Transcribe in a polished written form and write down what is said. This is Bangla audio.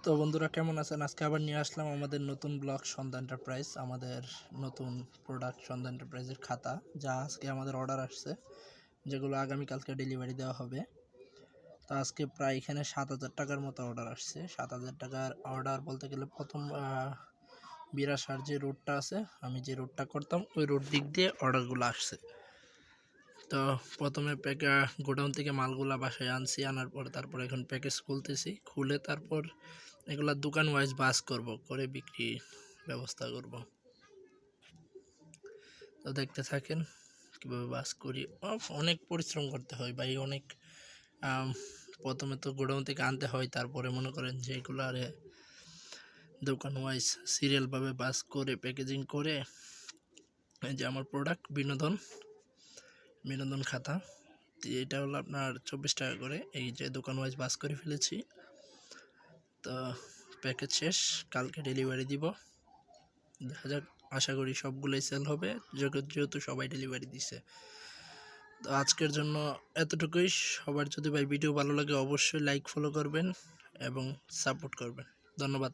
তো বন্ধুরা কেমন আছেন? আজকে আবার নিয়ে আসলাম আমাদের নতুন ব্লগ সন্ধ্যা এন্টারপ্রাইজ, আমাদের নতুন প্রোডাক্ট সন্ধ্যা এন্টারপ্রাইজের খাতা, যা আজকে আমাদের অর্ডার আসছে, যেগুলো আগামীকালকে ডেলিভারি দেওয়া হবে। তো আজকে প্রায় এখানে 7,000 টাকার মতো অর্ডার আসছে। 7,000 টাকার অর্ডার বলতে গেলে প্রথম বিরাসার যে রোডটা আছে, আমি যে রোডটা করতাম ওই রোড দিক দিয়ে অর্ডারগুলো আসছে। তো প্রথমে গোডাউন থেকে মালগুলা বাসায় আনছি, আনার পর তারপর এখন প্যাকেজ খুলতেছি, খুলে তারপর এগুলা দোকান ওয়াইজ বাস করে বিক্রি ব্যবস্থা করব। তো দেখতে থাকেন কীভাবে বাস করি। অনেক পরিশ্রম করতে হয় ভাই, অনেক প্রথমে তো গোডাউন থেকে আনতে হয়, তারপরে মনে করেন যে এগুলো আরে দোকান ওয়াইজ সিরিয়ালভাবে বাস করে প্যাকেজিং করে। এই যে আমার প্রোডাক্ট বিনোদন খাতা, এটা হলো আপনার 24 টাকা করে। এই যে দোকান ওয়াইজ বাস করে ফেলেছি। তো প্যাকেজ শেষ, কালকে ডেলিভারি দিব। দেখা যাক, আশা করি সবগুলোই সেল হবে, যেহেতু সবাই ডেলিভারি দিছে। তো আজকের জন্য এতটুকুই। সবার যদি ভাই ভিডিও ভালো লাগে অবশ্যই লাইক ফলো করবেন এবং সাপোর্ট করবেন। ধন্যবাদ।